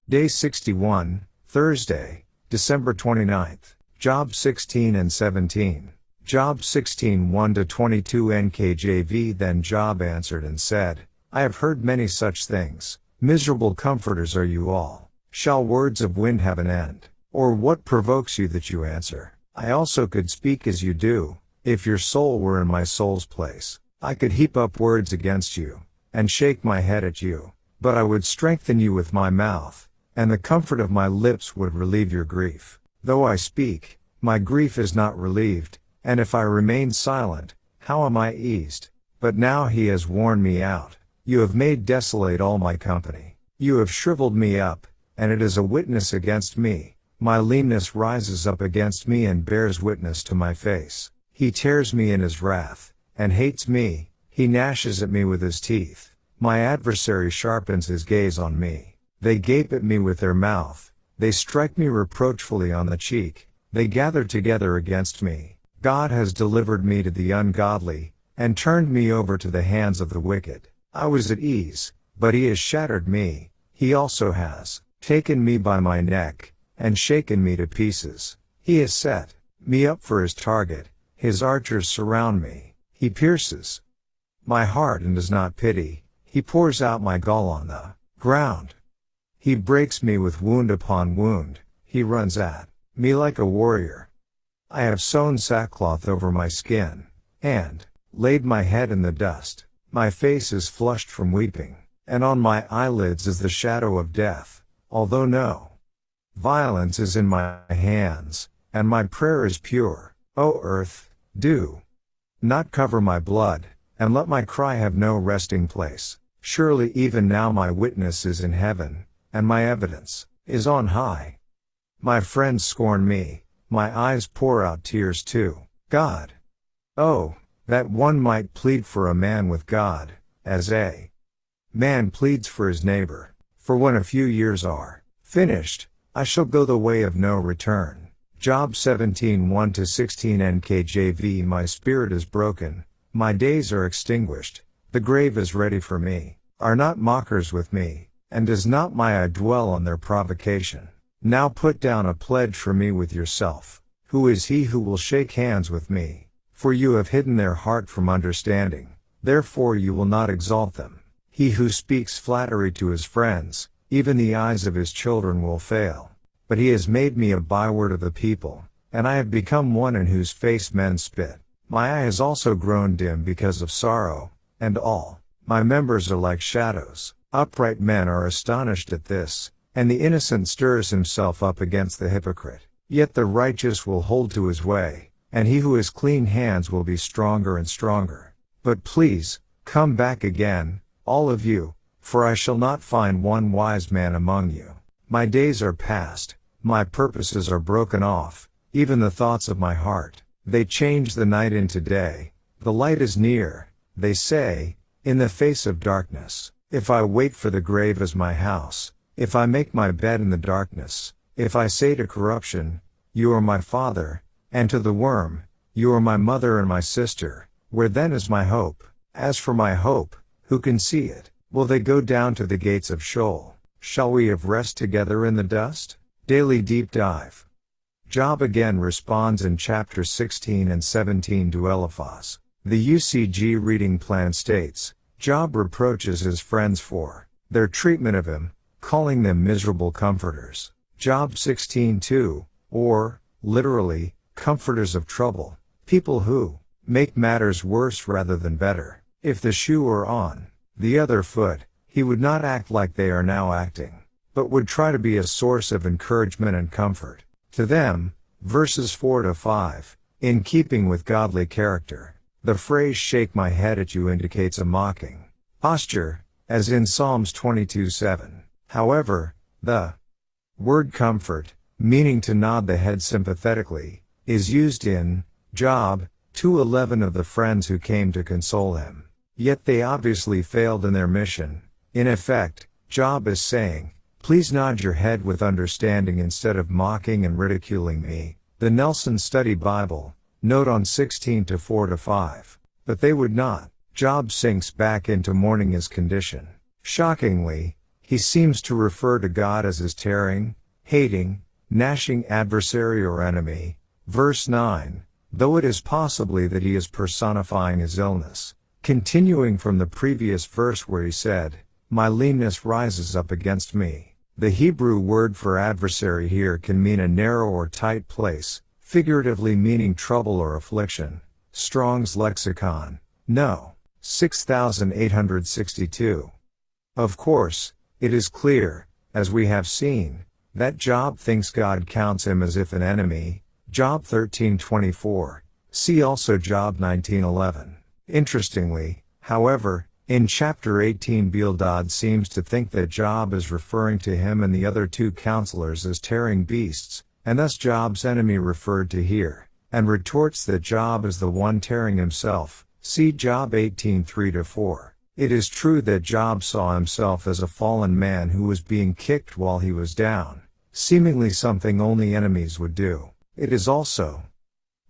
Day 61, Thursday, December 29th. Job 16 and 17. Job 16 1-22 NKJV. Then Job answered and said, I have heard many such things. Miserable comforters are you all. Shall words of wind have an end? Or what provokes you that you answer? I also could speak as you do, if your soul were in my soul's place. I could heap up words against you, and shake my head at you. But I would strengthen you with my mouth, and the comfort of my lips would relieve your grief. Though I speak, my grief is not relieved, and if I remain silent, how am I eased? But now he has worn me out. You have made desolate all my company. You have shriveled me up, and it is a witness against me. My leanness rises up against me and bears witness to my face. He tears me in his wrath, and hates me. He gnashes at me with his teeth. My adversary sharpens his gaze on me. They gape at me with their mouth. They strike me reproachfully on the cheek. They gather together against me. God has delivered me to the ungodly, and turned me over to the hands of the wicked. I was at ease, but he has shattered me. He also has taken me by my neck, and shaken me to pieces. He has set me up for his target. His archers surround me. He pierces my heart and does not pity. He pours out my gall on the ground. He breaks me with wound upon wound. He runs at me like a warrior. I have sewn sackcloth over my skin, and laid my head in the dust. My face is flushed from weeping, and on my eyelids is the shadow of death. Although no violence is in my hands, and my prayer is pure. O earth, do not cover my blood, and let my cry have no resting place. Surely even now my witness is in heaven, and my evidence is on high. My friends scorn me, my eyes pour out tears too. God. Oh, that one might plead for a man with God, as a man pleads for his neighbor. For when a few years are finished, I shall go the way of no return. Job 17 1-16 NKJV. My spirit is broken, my days are extinguished, the grave is ready for me. Are not mockers with me, and does not my eye dwell on their provocation? Now put down a pledge for me with yourself. Who is he who will shake hands with me? For you have hidden their heart from understanding, therefore you will not exalt them. He who speaks flattery to his friends, even the eyes of his children will fail. But he has made me a byword of the people, and I have become one in whose face men spit. My eye has also grown dim because of sorrow, and all my members are like shadows. Upright men are astonished at this, and the innocent stirs himself up against the hypocrite. Yet the righteous will hold to his way, and he who has clean hands will be stronger and stronger. But please, come back again, all of you, for I shall not find one wise man among you. My days are past, my purposes are broken off, even the thoughts of my heart. They change the night into day, the light is near, they say, in the face of darkness. If I wait for the grave as my house, if I make my bed in the darkness, if I say to corruption, you are my father, and to the worm, you are my mother and my sister, where then is my hope? As for my hope, who can see it? Will they go down to the gates of Sheol? Shall we have rest together in the dust? Daily Deep Dive. Job again responds in chapter 16 and 17 to Eliphaz. The UCG reading plan states, Job reproaches his friends for their treatment of him, calling them miserable comforters. Job 16:2, or, literally, comforters of trouble, people who make matters worse rather than better. If the shoe were on the other foot, he would not act like they are now acting, but would try to be a source of encouragement and comfort to them. Verses 4-5, in keeping with godly character. The phrase shake my head at you indicates a mocking posture, as in Psalms 22:7. However, the word comfort, meaning to nod the head sympathetically, is used in Job 2:11 of the friends who came to console him. Yet they obviously failed in their mission. In effect, Job is saying, please nod your head with understanding instead of mocking and ridiculing me. The Nelson Study Bible, note on 16:4-5. But they would not. Job sinks back into mourning his condition. Shockingly, He seems to refer to God as his tearing, hating, gnashing adversary or enemy. Verse 9, though it is possibly that he is personifying his illness. Continuing from the previous verse where he said, my leanness rises up against me. The Hebrew word for adversary here can mean a narrow or tight place, figuratively meaning trouble or affliction. Strong's Lexicon. No. 6862. Of course, it is clear, as we have seen, that Job thinks God counts him as if an enemy. Job 13:24. See also Job 19:11. Interestingly, however, in chapter 18 Bildad seems to think that Job is referring to him and the other two counselors as tearing beasts, and thus Job's enemy referred to here, and retorts that Job is the one tearing himself. See Job 18:3-4. It is true that Job saw himself as a fallen man who was being kicked while he was down, seemingly something only enemies would do. It is also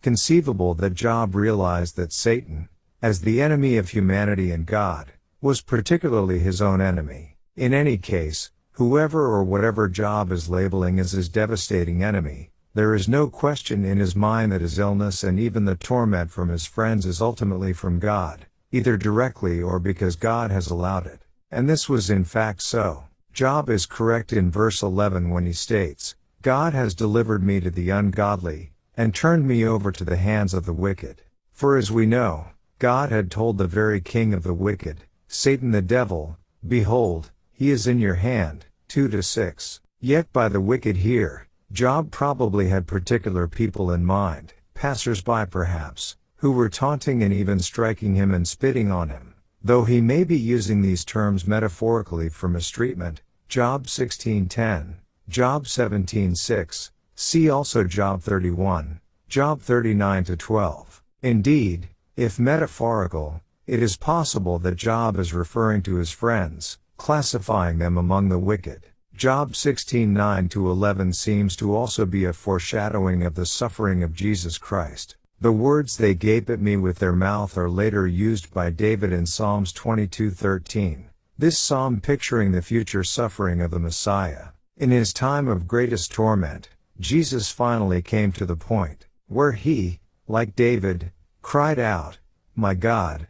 conceivable that Job realized that Satan, as the enemy of humanity and God, was particularly his own enemy. In any case, whoever or whatever Job is labeling as his devastating enemy, there is no question in his mind that his illness and even the torment from his friends is ultimately from God, either directly or because God has allowed it. And this was in fact so. Job is correct in verse 11 when he states, God has delivered me to the ungodly, and turned me over to the hands of the wicked. For as we know, God had told the very king of the wicked, Satan the devil, behold, he is in your hand. 2-6. Yet by the wicked here, Job probably had particular people in mind, passers-by perhaps, who were taunting and even striking him and spitting on him, though he may be using these terms metaphorically for mistreatment. Job 16:10, Job 17:6, see also Job 31, Job 39-12. Indeed, if metaphorical, it is possible that Job is referring to his friends, classifying them among the wicked. Job 16:9-11 seems to also be a foreshadowing of the suffering of Jesus Christ. The words "they gape at me with their mouth" are later used by David in Psalms 22:13. This psalm picturing the future suffering of the Messiah. In his time of greatest torment, Jesus finally came to the point where he, like David, cried out, my God,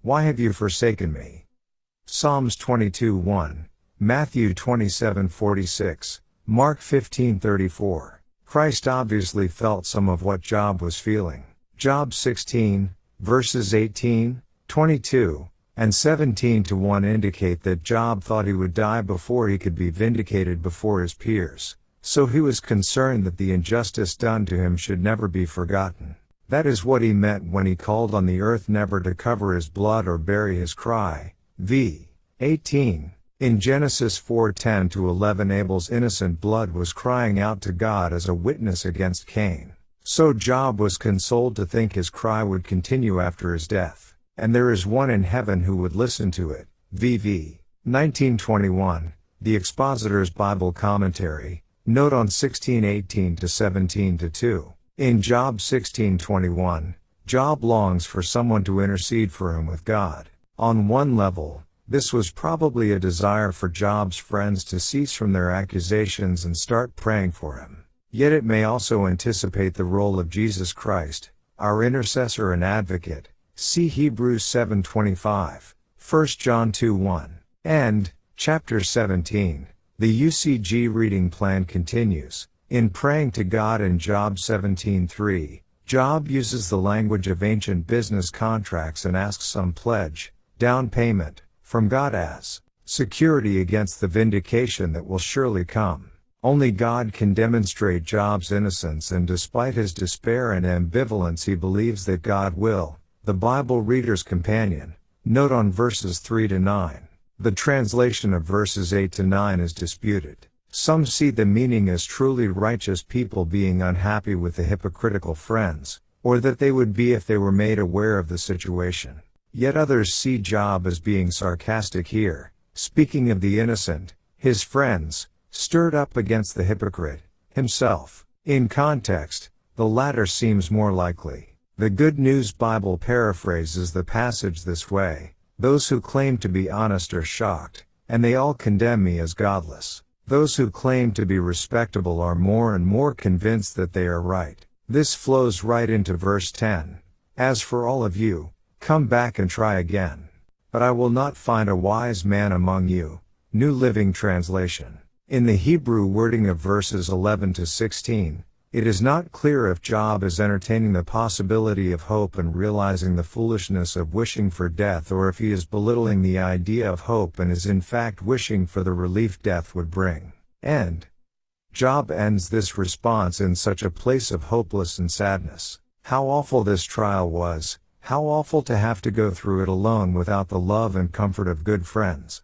why have you forsaken me? Psalms 22:1, Matthew 27:46, Mark 15:34. Christ obviously felt some of what Job was feeling. Job 16, verses 18, 22, and 17-1 indicate that Job thought he would die before he could be vindicated before his peers, so he was concerned that the injustice done to him should never be forgotten. That is what he meant when he called on the earth never to cover his blood or bury his cry. v. 18. In Genesis 4:10-11 Abel's innocent blood was crying out to God as a witness against Cain. So Job was consoled to think his cry would continue after his death. And there is one in heaven who would listen to it. VV 1921, the Expositor's Bible Commentary, note on 16:18-17-2. In Job 16:21, Job longs for someone to intercede for him with God. On one level, this was probably a desire for Job's friends to cease from their accusations and start praying for him. Yet it may also anticipate the role of Jesus Christ, our intercessor and advocate. See Hebrews 7:25, 1 John 2:1. And, chapter 17, the UCG reading plan continues. In praying to God in Job 17:3, Job uses the language of ancient business contracts and asks some pledge, down payment, from God as security against the vindication that will surely come. Only God can demonstrate Job's innocence, and despite his despair and ambivalence he believes that God will. The Bible Reader's Companion, note on verses 3-9. The translation of verses 8-9 is disputed. Some see the meaning as truly righteous people being unhappy with the hypocritical friends, or that they would be if they were made aware of the situation. Yet others see Job as being sarcastic here, speaking of the innocent, his friends, stirred up against the hypocrite, himself. In context, the latter seems more likely. The Good News Bible paraphrases the passage this way: those who claim to be honest are shocked, and they all condemn me as godless. Those who claim to be respectable are more and more convinced that they are right. This flows right into verse 10. As for all of you, come back and try again. But I will not find a wise man among you. New Living Translation. In the Hebrew wording of verses 11 to 16, it is not clear if Job is entertaining the possibility of hope and realizing the foolishness of wishing for death, or if he is belittling the idea of hope and is in fact wishing for the relief death would bring. End. Job ends this response in such a place of hopeless and sadness. How awful this trial was, how awful to have to go through it alone without the love and comfort of good friends.